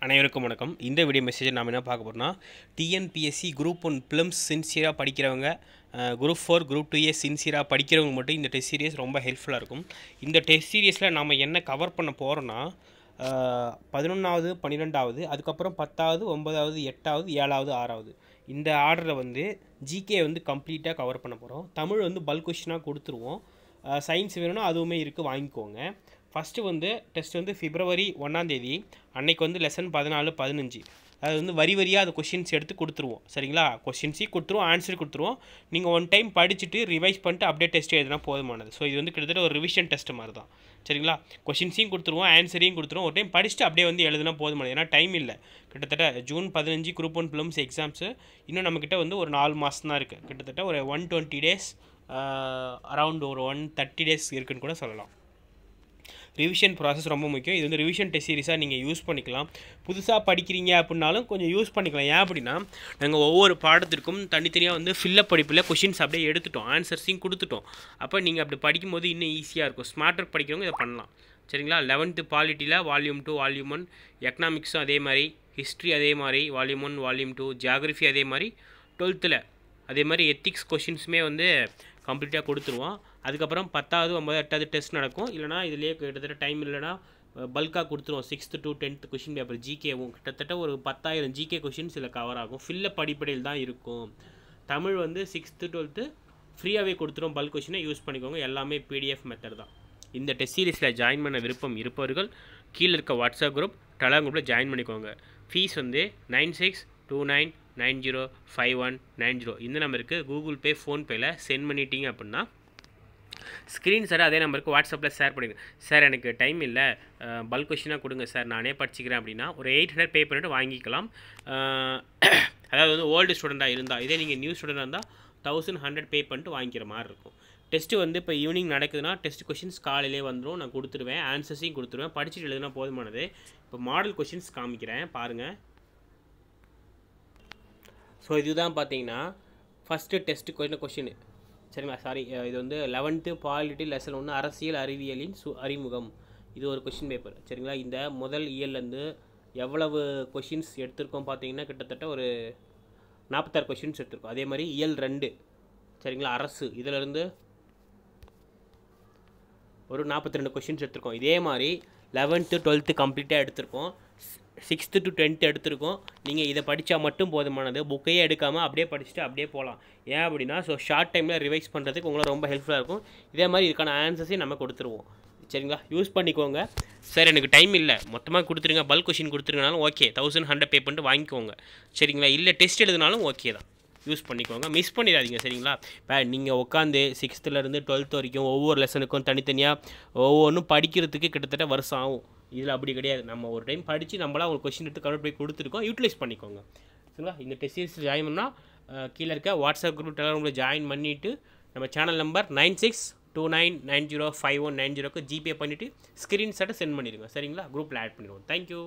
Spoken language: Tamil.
அனைவருக்கும் வணக்கம். இந்த வீடியோ மெசேஜை நாம் என்ன பார்க்க போகிறோம்னா, டிஎன்பிஎஸ்சி குரூப் 1 பிலிம்ஸ் சின்சியராக படிக்கிறவங்க, குரூப் 4 குரூப் 2A சின்சியராக படிக்கிறவங்க மட்டும் இந்த டெஸ்ட் சீரியஸ் ரொம்ப ஹெல்ப்ஃபுல்லாக இருக்கும். இந்த டெஸ்ட் சீரியஸில் நாம் என்ன கவர் பண்ண போகிறோன்னா, 11வது 12வது அதுக்கப்புறம் 10வது 9வது 8வது 7வது 6வது இந்த ஆர்டரில் வந்து ஜிகே வந்து கம்ப்ளீட்டாக கவர் பண்ண போகிறோம். தமிழ் வந்து பல்க் கொஷினாக கொடுத்துருவோம். சயின்ஸ் வேணும்னா அதுவுமே இருக்குது, வாங்கிக்கோங்க. ஃபஸ்ட்டு வந்து டெஸ்ட் வந்து February 1 அன்னைக்கு வந்து லெசன் 14 15 அது வந்து வரி வரியாக அந்த கொஷின்ஸ் எடுத்து கொடுத்துருவோம். சரிங்களா? கொஷின்ஸையும் கொடுத்துருவோம், ஆன்சர் கொடுத்துருவோம். நீங்கள் ஒன் டைம் படிச்சுட்டு ரிவைஸ் பண்ணிட்டு அப்படியே டெஸ்ட் எழுதினா போதுமானது. ஸோ இது வந்து கிட்டத்தட்ட ஒரு ரிவிஷன் டெஸ்ட் மாதிரி தான். சரிங்களா? கொஷின்ஸையும் கொடுத்துருவோம், ஆன்சரையும் கொடுத்துருவோம். ஒரு டைம் படிச்சுட்டு அப்படியே வந்து எழுதினா போதுமானது. ஏன்னா டைம் இல்லை. கிட்டத்தட்ட June 15 குரூப் 1 பிலிம்ஸ் எக்ஸாம்ஸு இன்னும் நம்மக்கிட்ட வந்து ஒரு 4 மாதம் தான் இருக்குது. கிட்டத்தட்ட ஒரு 120 டேஸ், அரவுண்ட் ஒரு 130 டேஸ் இருக்குன்னு கூட சொல்லலாம். ரிவிஷன் ப்ராசஸ் ரொம்ப முக்கியம். இது வந்து ரிவிஷன் டெஸ்ட் சீரிஸாக நீங்கள் யூஸ் பண்ணிக்கலாம். புதுசாக படிக்கிறீங்க அப்படின்னாலும் கொஞ்சம் யூஸ் பண்ணிக்கலாம். ஏன் அப்படின்னா, நாங்கள் ஒவ்வொரு பாடத்திற்கும் தனித்தனியாக வந்து ஃபில்லப் படிப்பில் கொஷின்ஸ் அப்படியே எடுத்துட்டோம், ஆன்சர்ஸையும் கொடுத்துட்டோம். அப்போ நீங்கள் அப்படி படிக்கும்போது இன்னும் ஈஸியாக இருக்கும். ஸ்மார்ட் ஒர்க் படிக்கிறவங்க இதை பண்ணலாம். சரிங்களா? 11th பாலிட்டியில் வால்யூம் 2 வால்யூம் 1, எக்கனாமிக்ஸும் அதே மாதிரி, ஹிஸ்ட்ரி அதே மாதிரி வால்யூம் 1 வால்யூம் 2, ஜியாகிரஃபி அதே மாதிரி, 12th அதே மாதிரி எத்திக்ஸ் கொஷின்ஸுமே வந்து கம்ப்ளீட்டாக கொடுத்துருவோம். அதுக்கப்புறம் 10வது 9வது 8வது டெஸ்ட் நடக்கும். இல்லைனா இதிலே கிட்டத்தட்ட டைம் இல்லைனா பல்காக கொடுத்துருவோம். 6th to 10th question paper ஜிகேவும் கிட்டத்தட்ட ஒரு 10,000 ஜிகே கொஷின்ஸ் இதில் கவர் ஆகும். ஃபில்லப் அடிப்படையில் தான் இருக்கும். தமிழ் வந்து 6th 12th ஃப்ரீயாகவே கொடுத்துருவோம். பல்க் கொஷினை யூஸ் பண்ணிக்கோங்க. எல்லாமே PDF மெத்தட் தான். இந்த டெஸ்ட் சீரிஸில் ஜாயின் பண்ண விருப்பம் இருப்பவர்கள் கீழே இருக்க வாட்ஸ்அப் குரூப், டெலகிராம் குரூப்பில் ஜாயின் பண்ணிக்கோங்க. ஃபீஸ் வந்து 9629905190 இந்த நம்பருக்கு கூகுள் பே ஃபோன்பேயில் சென்ட் பண்ணிட்டீங்க அப்படின்னா ஸ்க்ரீன் சார் அதே நம்பருக்கு வாட்ஸ்அப்பில் ஷேர் பண்ணிடுங்க. சார் எனக்கு டைம் இல்லை, பல்க் கொஷினாக கொடுங்க சார், நானே படிச்சிக்கிறேன் அப்படின்னா ஒரு 800 பே பண்ணிவிட்டு வாங்கிக்கலாம். அதாவது வந்து ஓல்டு ஸ்டூடெண்ட்டாக இருந்தால், இதே நீங்கள் நியூ ஸ்டூடெண்டாக இருந்தால் 1100 பே பண்ணிட்டு வாங்கிக்கிற மாதிரி இருக்கும். டெஸ்ட்டு வந்து இப்போ ஈவினிங் நடக்குதுன்னா டெஸ்ட் கொஷின்ஸ் காலையிலே வந்துடும், நான் கொடுத்துருவேன், ஆன்சர்ஸையும் கொடுத்துருவேன். படிச்சுட்டு எழுதுனா போதுமானது. இப்போ மாடல் கொஷின்ஸ் காமிக்கிறேன் பாருங்கள். ஸோ இதுதான் பார்த்தீங்கன்னா ஃபஸ்ட்டு டெஸ்ட்டு கொஷின். சரிங்களா? சாரி, இது வந்து 11th பாலிட்டி லெசன் 1 அரசியல் அறிவியலின் அறிமுகம். இது ஒரு கொஷின் பேப்பர். சரிங்களா? இந்த முதல் இயல்லேருந்து எவ்வளவு கொஷின்ஸ் எடுத்திருக்கோம் பார்த்தீங்கன்னா கிட்டத்தட்ட ஒரு 46 கொஷின்ஸ் எடுத்திருக்கோம். அதே மாதிரி இயல் 2 சரிங்களா அரசு, இதிலேருந்து ஒரு 42 கொஷின்ஸ் எடுத்திருக்கோம். இதே மாதிரி 11th 12th கம்ப்ளீட்டாக எடுத்திருக்கோம். 6th to 10th எடுத்திருக்கோம். நீங்கள் இதை படித்தா மட்டும் போதுமானது. புக்கையே எடுக்காமல் அப்படியே படிச்சுட்டு அப்படியே போகலாம். ஏன் அப்படின்னா, ஸோ ஷார்ட் டைமில் ரிவைஸ் பண்ணுறதுக்கு உங்களை ரொம்ப ஹெல்ப்ஃபுல்லாக இருக்கும். இதே மாதிரி இதுக்கான ஆன்சர்ஸையும் நம்ம கொடுத்துருவோம். சரிங்களா? யூஸ் பண்ணிக்கோங்க. சார் எனக்கு டைம் இல்லை, மொத்தமாக கொடுத்துருங்க, பல்க் கொஷின் கொடுத்துருங்கனாலும் ஓகே, 1100 பே பண்ணிட்டு வாங்கிக்கோங்க. சரிங்களா? இல்லை டெஸ்ட் எழுதுனாலும் ஓகே தான், யூஸ் பண்ணிக்கோங்க. மிஸ் பண்ணிடாதீங்க. சரிங்களா? இப்போ நீங்கள் உட்காந்து 6thலேருந்து 12th வரைக்கும் ஒவ்வொரு லெசனுக்கும் தனித்தனியாக ஒவ்வொன்றும் படிக்கிறதுக்கு கிட்டத்தட்ட வருஷம் ஆகும். இதில் அப்படி கிடையாது. நம்ம ஒரு டைம் படித்து நம்மளாம் உங்களுக்கு கொஷின் எடுத்து கவர் பண்ணி கொடுத்துருக்கோம், யூட்டிலைஸ் பண்ணிக்கோங்க. சரிங்களா? இந்த டெஸ்ட் சீரிஸ் ஜாயின் பண்ணால் கீழே இருக்க வாட்ஸ்அப் குரூப், டெலகிராமில் ஜாயின் பண்ணிவிட்டு நம்ம சேனல் நம்பர் 9629905190க்கு ஜிபே பண்ணிவிட்டு ஸ்க்ரீன்ஷாட்டை சென்ட் பண்ணிடுங்க. சரிங்களா? குரூப்பில் ஆட் பண்ணிடுவோம். தேங்க்யூ.